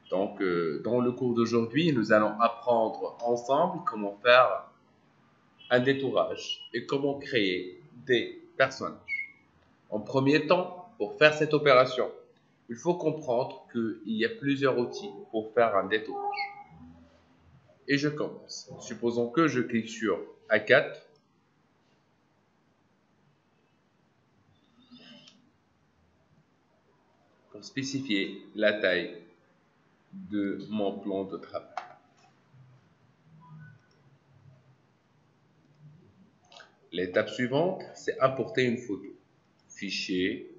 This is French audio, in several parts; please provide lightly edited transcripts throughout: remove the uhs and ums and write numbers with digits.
Donc, dans le cours d'aujourd'hui, nous allons apprendre ensemble comment faire un détourage et comment créer des personnages. En premier temps, pour faire cette opération, il faut comprendre qu'il y a plusieurs outils pour faire un détourage. Et je commence. Supposons que je clique sur A4. Pour spécifier la taille de mon plan de travail. L'étape suivante, c'est importer une photo. Fichier,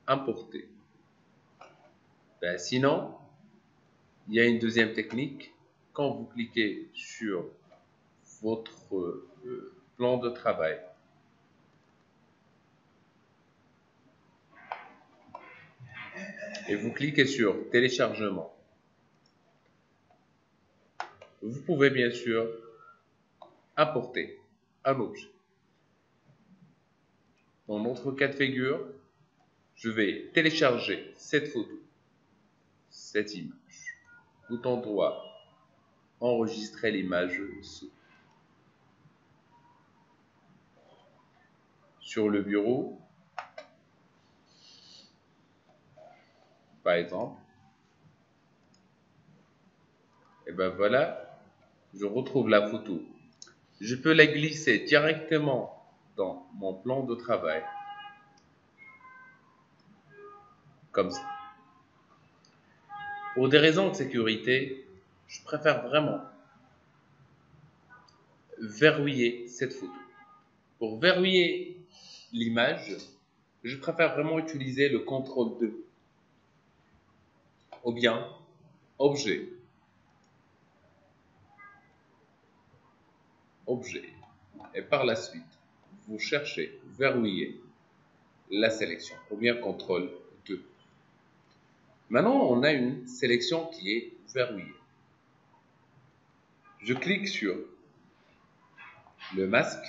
importer. Sinon, il y a une deuxième technique. Quand vous cliquez sur votre plan de travail, et vous cliquez sur téléchargement, vous pouvez bien sûr importer un objet. Dans notre cas de figure, je vais télécharger cette photo, cette image. Bouton droit, enregistrer l'image sur le bureau, par exemple. Et ben voilà, je retrouve la photo. Je peux la glisser directement dans mon plan de travail, comme ça. Pour des raisons de sécurité, je préfère vraiment verrouiller cette photo. Pour verrouiller l'image, je préfère vraiment utiliser le CTRL-2 ou bien objet, objet. Et par la suite, vous cherchez verrouiller la sélection ou bien CTRL-2. Maintenant, on a une sélection qui est verrouillée. Je clique sur le masque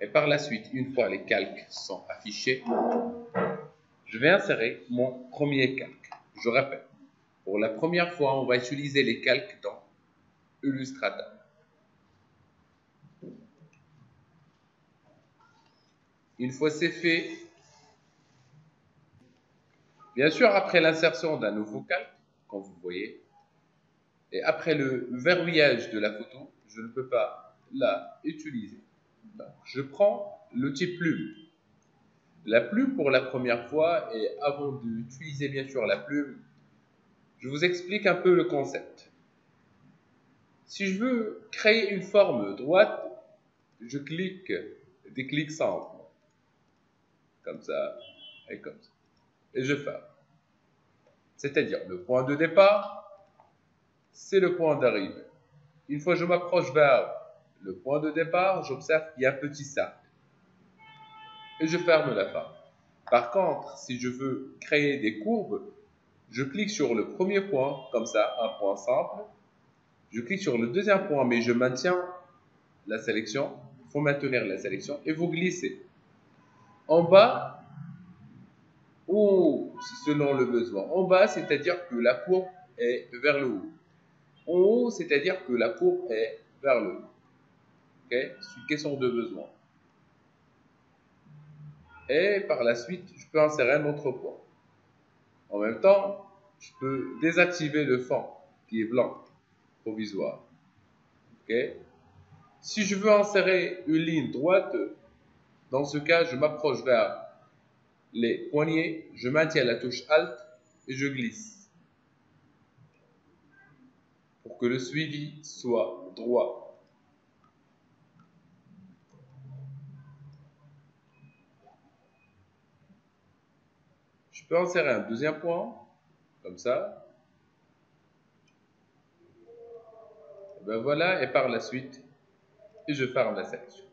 et par la suite, une fois les calques sont affichés, je vais insérer mon premier calque. Je répète, pour la première fois, on va utiliser les calques dans Illustrator. Une fois c'est fait, bien sûr, après l'insertion d'un nouveau calque, comme vous voyez, et après le verrouillage de la photo, je ne peux pas la utiliser. Donc, je prends l'outil plume. La plume pour la première fois, et avant d'utiliser bien sûr la plume, je vous explique un peu le concept. Si je veux créer une forme droite, je clique des clics simples, comme ça et comme ça, et je ferme. C'est-à-dire le point de départ, c'est le point d'arrivée. Une fois que je m'approche vers le point de départ, j'observe qu'il y a un petit cercle et je ferme la fin. Par contre, si je veux créer des courbes, je clique sur le premier point, comme ça, un point simple. Je clique sur le deuxième point, mais je maintiens la sélection. Il faut maintenir la sélection et vous glissez. En bas, ou selon le besoin. En bas, c'est-à-dire que la courbe est vers le haut. En haut, c'est-à-dire que la courbe est vers le haut. Okay? C'est une question de besoin. Et par la suite, je peux insérer un autre point. En même temps, je peux désactiver le fond qui est blanc, provisoire. Okay? Si je veux insérer une ligne droite, dans ce cas, je m'approche vers les poignets, je maintiens la touche Alt et je glisse pour que le suivi soit droit. Je peux insérer un deuxième point, comme ça. Et ben voilà, et par la suite, je ferme la sélection.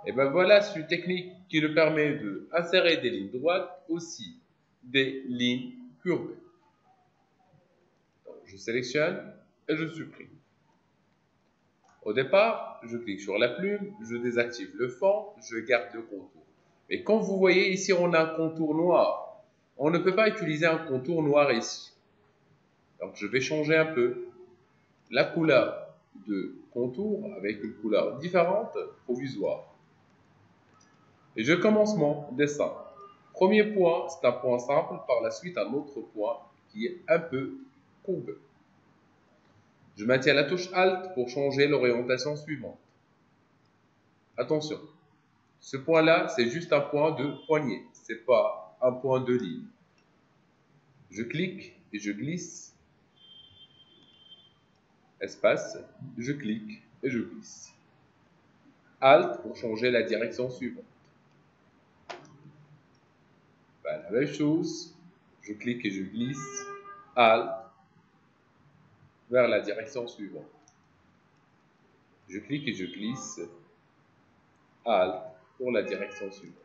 Et ben voilà, c'est une technique qui nous permet d'insérer des lignes droites, aussi des lignes courbées. Donc, je sélectionne et je supprime. Au départ, je clique sur la plume, je désactive le fond, je garde le contour. Et comme vous voyez ici, on a un contour noir. on ne peut pas utiliser un contour noir ici. Donc je vais changer un peu la couleur de contour avec une couleur différente provisoire. Et je commence mon dessin. Premier point, c'est un point simple, par la suite un autre point qui est un peu courbé. Je maintiens la touche Alt pour changer l'orientation suivante. Attention, ce point-là, c'est juste un point de poignée, ce n'est pas un point de ligne. Je clique et je glisse. Espace, je clique et je glisse. Alt pour changer la direction suivante. Ben, la même chose, je clique et je glisse. Alt vers la direction suivante. Je clique et je glisse. Alt pour la direction suivante.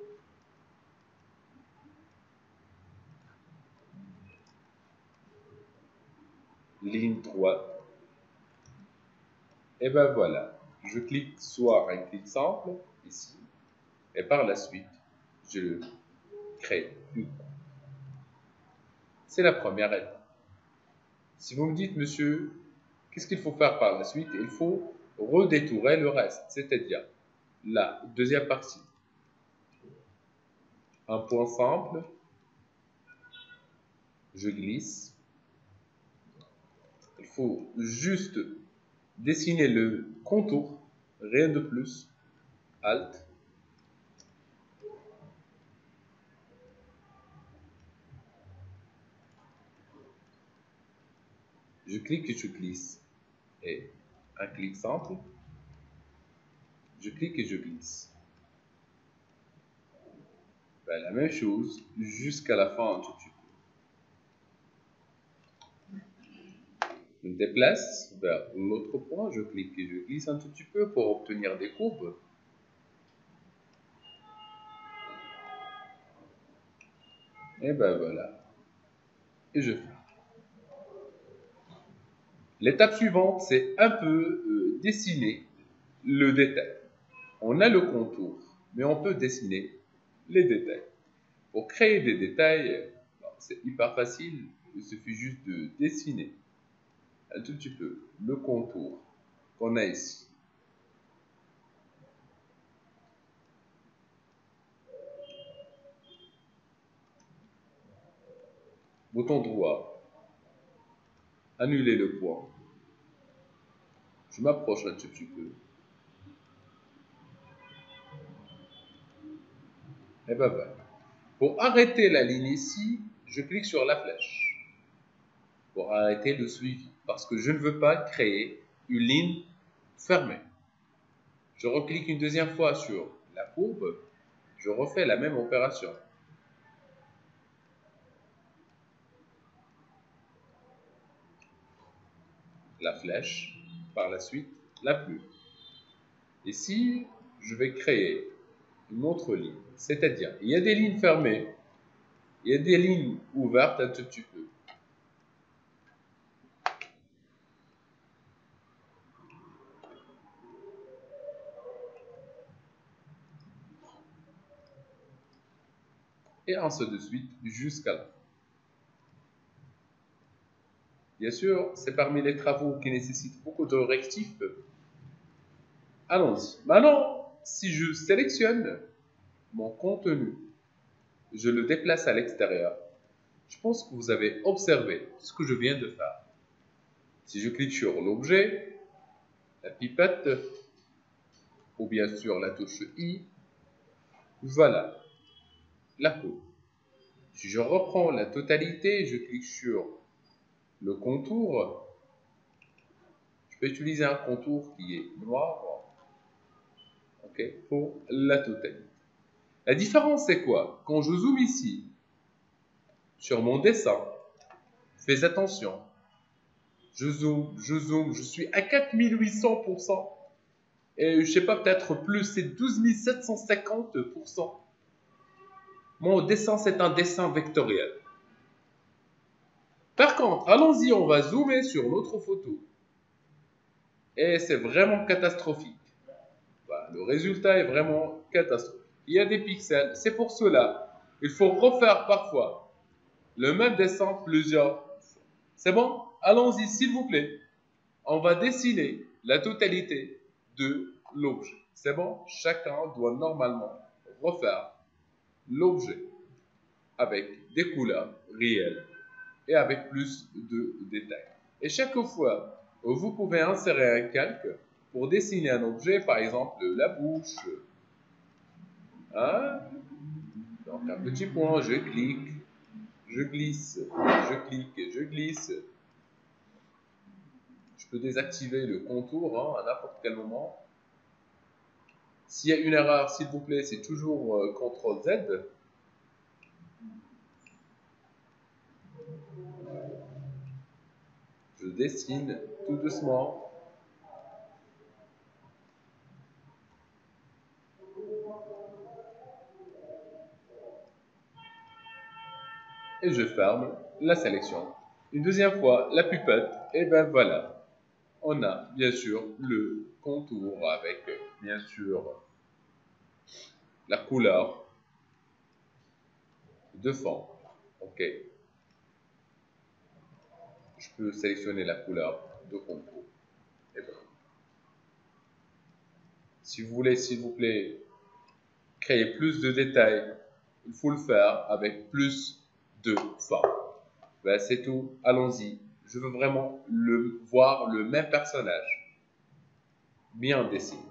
Ligne droite. Et ben voilà, je clique soit un clic simple ici, et par la suite, je crée une courbe. C'est la première étape. Si vous me dites, monsieur, qu'est-ce qu'il faut faire par la suite? Il faut redétourer le reste, c'est-à-dire la deuxième partie. Un point simple, je glisse. Il faut juste dessiner le contour, rien de plus. Alt. Je clique et je glisse. Et un clic simple. Je clique et je glisse. Ben, la même chose jusqu'à la fin un tout petit peu. Je me déplace vers l'autre point. Je clique et je glisse un tout petit peu pour obtenir des courbes. Et ben voilà. Et je fais. L'étape suivante, c'est un peu dessiner le détail. On a le contour, mais on peut dessiner les détails. Pour créer des détails, c'est hyper facile. Il suffit juste de dessiner un tout petit peu le contour qu'on a ici. Bouton droit, annuler le point. Je m'approche un tout petit peu. Et ben voilà. Pour arrêter la ligne ici, je clique sur la flèche. Pour arrêter le suivi. Parce que je ne veux pas créer une ligne fermée. Je reclique une deuxième fois sur la courbe. Je refais la même opération. La flèche, par la suite la plume. Ici, je vais créer une autre ligne. C'est-à-dire, il y a des lignes fermées, il y a des lignes ouvertes un tout petit peu. Et ainsi de suite jusqu'à là. Bien sûr, c'est parmi les travaux qui nécessitent beaucoup de rectifs. Allons-y. Maintenant, si je sélectionne mon contenu, je le déplace à l'extérieur, je pense que vous avez observé ce que je viens de faire. Si je clique sur l'objet, la pipette, ou bien sûr la touche I, voilà la courbe. Si je reprends la totalité, je clique sur le contour, je peux utiliser un contour qui est noir, pour la totalité. La différence c'est quoi? Quand je zoome ici, sur mon dessin, fais attention, je zoome, je suis à 4800%, et je sais pas, peut-être plus, c'est 12750%. Mon dessin, c'est un dessin vectoriel. Par contre, allons-y, on va zoomer sur notre photo. Et c'est vraiment catastrophique. Voilà, le résultat est vraiment catastrophique. Il y a des pixels, c'est pour cela. Il faut refaire parfois le même dessin plusieurs fois. C'est bon? Allons-y, s'il vous plaît. On va dessiner la totalité de l'objet. C'est bon? Chacun doit normalement refaire l'objet avec des couleurs réelles et avec plus de détails. Et chaque fois, vous pouvez insérer un calque pour dessiner un objet, par exemple la bouche. Hein? Donc un petit point, je clique, je glisse, je clique et je glisse. Je peux désactiver le contour à n'importe quel moment. S'il y a une erreur, s'il vous plaît, c'est toujours CTRL Z. Je dessine tout doucement. Et je ferme la sélection. Une deuxième fois, la pupette, et ben voilà. On a bien sûr le contour avec bien sûr la couleur de fond. Ok. Je peux sélectionner la couleur de contour. Et ben. Si vous voulez, s'il vous plaît, créer plus de détails, il faut le faire avec plus de forme. Ben, c'est tout. Allons-y. Je veux vraiment voir le même personnage bien dessiné.